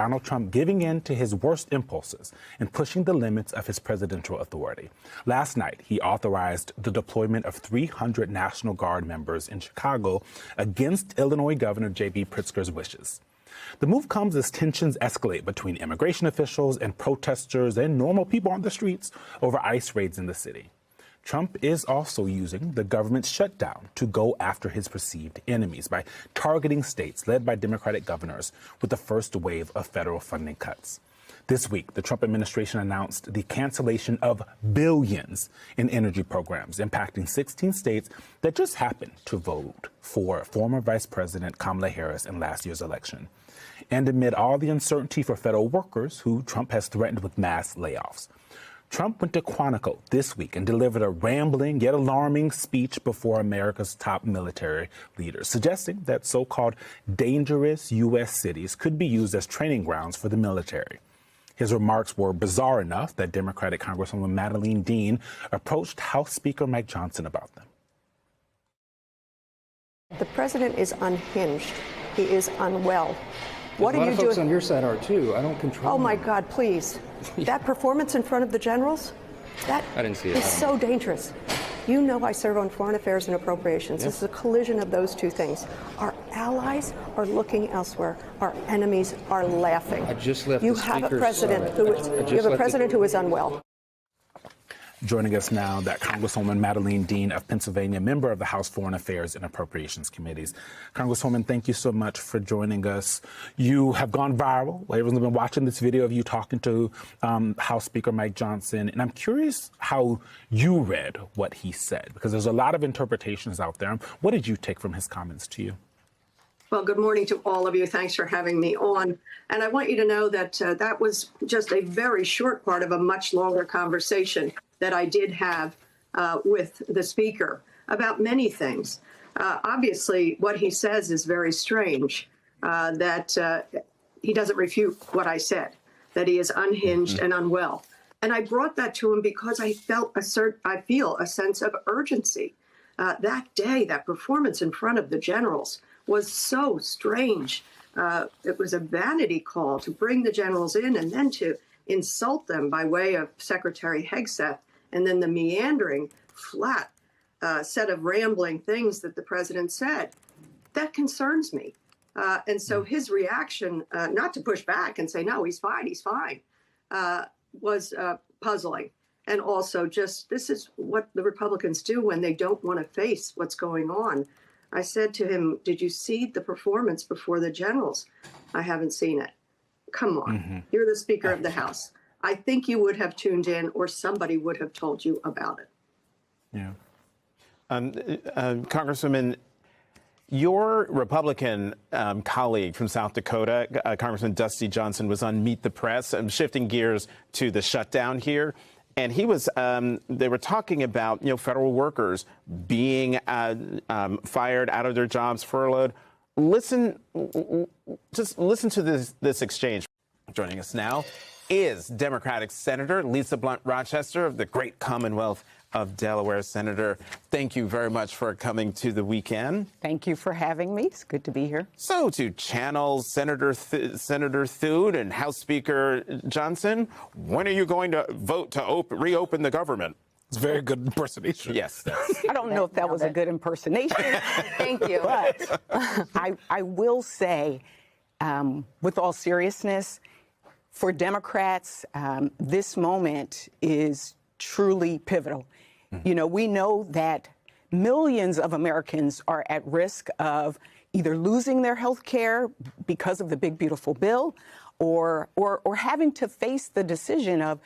Donald Trump giving in to his worst impulses and pushing the limits of his presidential authority. Last night, he authorized the deployment of 300 National Guard members in Chicago against Illinois Governor J.B. Pritzker's wishes. The move comes as tensions escalate between immigration officials and protesters and normal people on the streets over ICE raids in the city. Trump is also using the government's shutdown to go after his perceived enemies by targeting states led by Democratic governors with the first wave of federal funding cuts. This week, the Trump administration announced the cancellation of billions in energy programs impacting 16 states that just happened to vote for former Vice President Kamala Harris in last year's election. And amid all the uncertainty for federal workers who Trump has threatened with mass layoffs, Trump went to Quantico this week and delivered a rambling yet alarming speech before America's top military leaders, suggesting that so-called dangerous U.S. cities could be used as training grounds for the military. His remarks were bizarre enough that Democratic Congresswoman Madeleine Dean approached House Speaker Mike Johnson about them. The president is unhinged. He is unwell. What are you doing? A lot of folks on your side are too. I don't control. Oh my God, please. That performance in front of the generals, that I didn't see it. is so dangerous. You know I serve on Foreign Affairs and Appropriations. This is a collision of those two things. Our allies are looking elsewhere. Our enemies are laughing. I just left you the have a speaker's president who is unwell. Joining us now, that Congresswoman Madeleine Dean of Pennsylvania, member of the House Foreign Affairs and Appropriations Committees. Congresswoman, thank you so much for joining us. You have gone viral. Everyone's been watching this video of you talking to House Speaker Mike Johnson, and I'm curious how you read what he said, because there's a lot of interpretations out there. What did you take from his comments to you? Well, good morning to all of you. Thanks for having me on. And I want you to know that that was just a very short part of a much longer conversation that I did have with the speaker about many things. Obviously, what he says is very strange, that he doesn't refute what I said, that he is unhinged and unwell. And I brought that to him because I feel a sense of urgency. That day, that performance in front of the generals was so strange. It was a vanity call to bring the generals in and then to insult them by way of Secretary Hegseth, and then the meandering, flat set of rambling things that the president said. That concerns me. And so his reaction, not to push back and say, no, he's fine, was puzzling. And also just, this is what the Republicans do when they don't want to face what's going on. I said to him, did you see the performance before the generals? I haven't seen it. Come on. You're the Speaker of the House. I think you would have tuned in, or somebody would have told you about it. Yeah. Congresswoman, your Republican colleague from South Dakota, Congressman Dusty Johnson, was on Meet the Press. I'm shifting gears to the shutdown here. And he was, they were talking about, federal workers being fired, out of their jobs, furloughed. Just listen to this exchange. Joining us now is Democratic Senator Lisa Blunt Rochester of the great Commonwealth of Delaware. Senator, thank you very much for coming to the weekend. Thank you for having me. It's good to be here. So to channel Senator Thune and House Speaker Johnson, when are you going to vote to reopen the government? It's a very good impersonation. Yes. I don't know if that was a good impersonation. Thank you. But I will say, with all seriousness, for Democrats, this moment is truly pivotal. We know that millions of Americans are at risk of either losing their health care because of the big, beautiful bill, or having to face the decision of,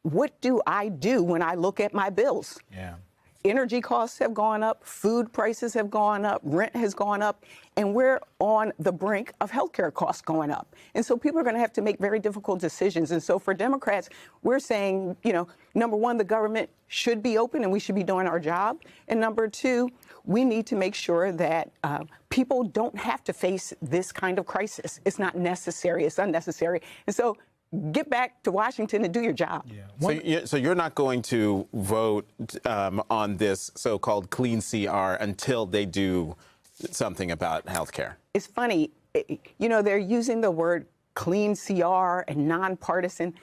what do I do when I look at my bills? Yeah. Energy costs have gone up, food prices have gone up, rent has gone up, and we're on the brink of healthcare costs going up. And so people are going to have to make very difficult decisions. And so for Democrats, we're saying, number one, the government should be open and we should be doing our job. And number two, we need to make sure that people don't have to face this kind of crisis. It's not necessary. It's unnecessary. And so get back to Washington and do your job. Yeah. So you're not going to vote on this so-called clean CR until they do something about health care? It's funny, they're using the word clean CR and nonpartisan.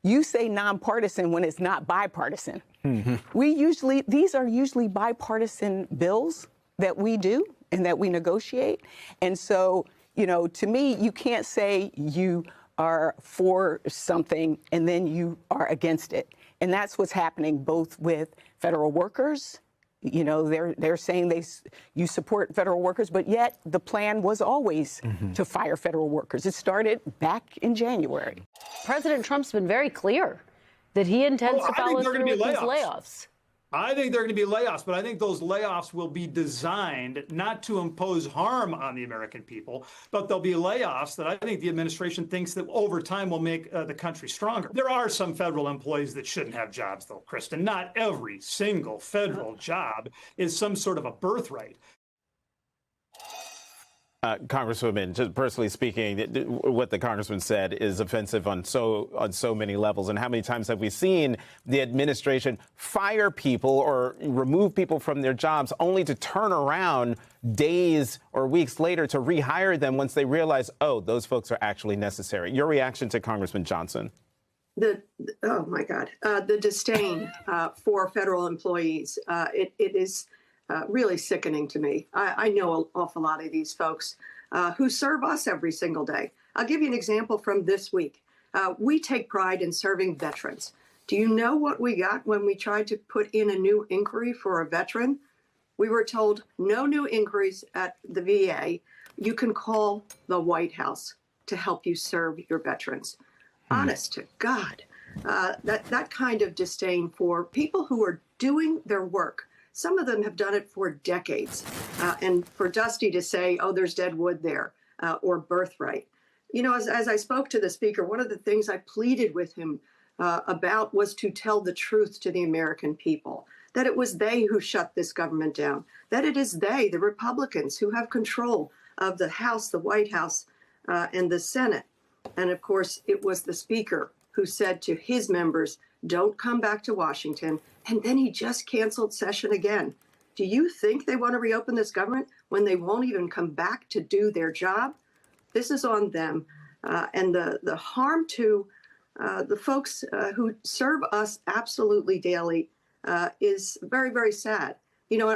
You say nonpartisan when it's not bipartisan. These are usually bipartisan bills that we do and that we negotiate. And so, to me, you can't say you are for something and then you are against it. And that's what's happening both with federal workers. They're saying you support federal workers, but yet the plan was always to fire federal workers. It started back in January. President Trump's been very clear that he intends to follow through with these layoffs. I think there are going to be layoffs, but I think those layoffs will be designed not to impose harm on the American people, but they'll be layoffs that I think the administration thinks that over time will make the country stronger. There are some federal employees that shouldn't have jobs, though, Kristen. Not every single federal job is some sort of a birthright. Congresswoman, just personally speaking, what the congressman said is offensive on so many levels. And how many times have we seen the administration fire people or remove people from their jobs only to turn around days or weeks later to rehire them once they realize, oh, those folks are actually necessary? Your reaction to Congressman Johnson? Oh, my God. The disdain for federal employees, it is really sickening to me. I know an awful lot of these folks who serve us every single day. I'll give you an example from this week. We take pride in serving veterans. Do you know what we got when we tried to put in a new inquiry for a veteran? We were told no new inquiries at the VA. You can call the White House to help you serve your veterans. Honest to God, that kind of disdain for people who are doing their work. Some of them have done it for decades. And for Dusty to say, oh, there's dead wood there, or birthright. As I spoke to the speaker, one of the things I pleaded with him about was to tell the truth to the American people, that it was they who shut this government down, that it is they, the Republicans, who have control of the House, the White House, and the Senate. And of course, it was the speaker who said to his members, don't come back to Washington. And then he just canceled session again. Do you think they want to reopen this government when they won't even come back to do their job? This is on them. And the harm to the folks who serve us absolutely daily is very, very sad.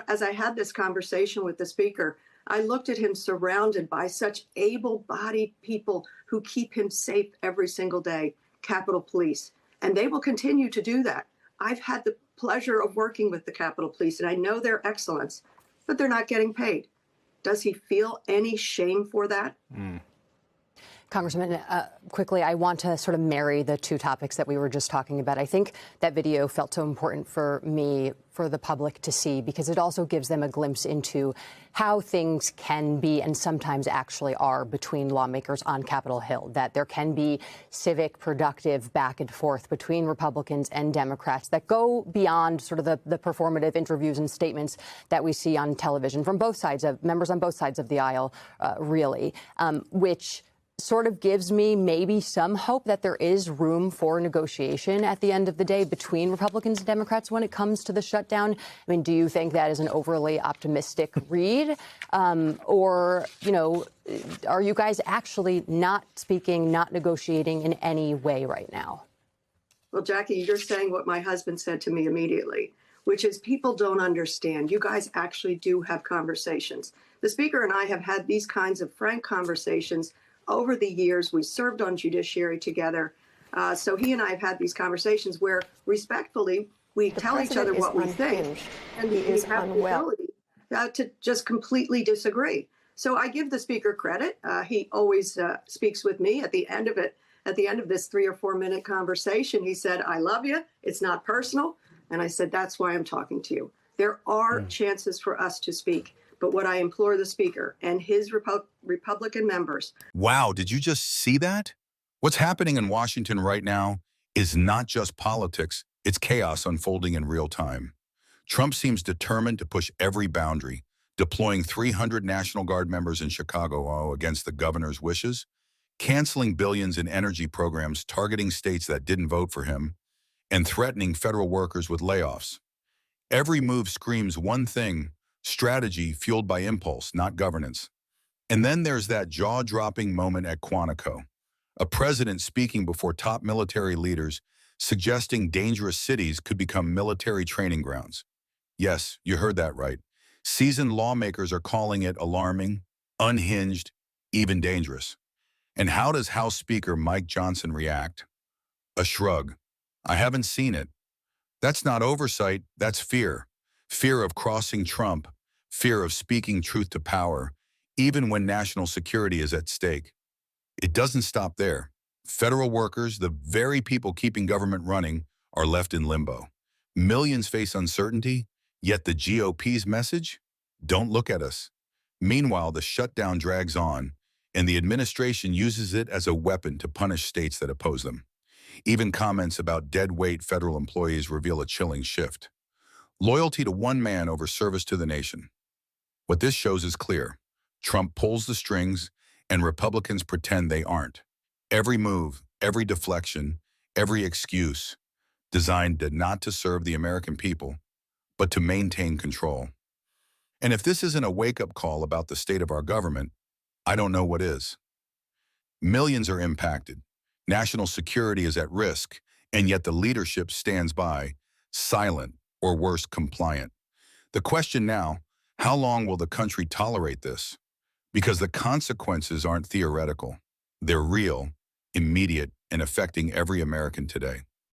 As I had this conversation with the speaker, I looked at him surrounded by such able-bodied people who keep him safe every single day, Capitol Police. And they will continue to do that. I've had the pleasure of working with the Capitol Police, and I know their excellence, but they're not getting paid. Does he feel any shame for that? Congressman, quickly, I want to sort of marry the two topics that we were just talking about. I think that video felt so important for me, for the public to see, because it also gives them a glimpse into how things can be and sometimes actually are between lawmakers on Capitol Hill, that there can be civic, productive back and forth between Republicans and Democrats that go beyond sort of the performative interviews and statements that we see on television from both sides of members on both sides of the aisle, really, which sort of gives me maybe some hope that there is room for negotiation at the end of the day between Republicans and Democrats when it comes to the shutdown. I mean, do you think that is an overly optimistic read? Or, are you guys actually not speaking, not negotiating in any way right now? Well, Jackie, you're saying what my husband said to me immediately, which is people don't understand. You guys actually do have conversations. The speaker and I have had these kinds of frank conversations over the years. We served on judiciary together. So he and I have had these conversations where respectfully we tell each other what we think, and we have the ability to just completely disagree. So I give the speaker credit. He always speaks with me at the end of it. At the end of this 3 or 4 minute conversation, he said, I love you. It's not personal. And I said, that's why I'm talking to you. There are chances for us to speak. But what I implore the speaker and his Republican members. Wow, did you just see that? What's happening in Washington right now is not just politics, it's chaos unfolding in real time. Trump seems determined to push every boundary, deploying 300 National Guard members in Chicago against the governor's wishes, canceling billions in energy programs targeting states that didn't vote for him, and threatening federal workers with layoffs. Every move screams one thing: strategy fueled by impulse, not governance. And then there's that jaw-dropping moment at Quantico. A president speaking before top military leaders suggesting dangerous cities could become military training grounds. Yes, you heard that right. Seasoned lawmakers are calling it alarming, unhinged, even dangerous. And how does House Speaker Mike Johnson react? A shrug. I haven't seen it. That's not oversight, that's fear. Fear of crossing Trump, fear of speaking truth to power, even when national security is at stake. It doesn't stop there. Federal workers, the very people keeping government running, are left in limbo. Millions face uncertainty, yet the GOP's message? Don't look at us. Meanwhile, the shutdown drags on, and the administration uses it as a weapon to punish states that oppose them. Even comments about dead-weight federal employees reveal a chilling shift. Loyalty to one man over service to the nation. What this shows is clear. Trump pulls the strings, and Republicans pretend they aren't. Every move, every deflection, every excuse, designed not to serve the American people, but to maintain control. And if this isn't a wake-up call about the state of our government, I don't know what is. Millions are impacted. National security is at risk, and yet the leadership stands by, silent, or worse, compliant. The question now, how long will the country tolerate this? Because the consequences aren't theoretical. They're real, immediate, and affecting every American today.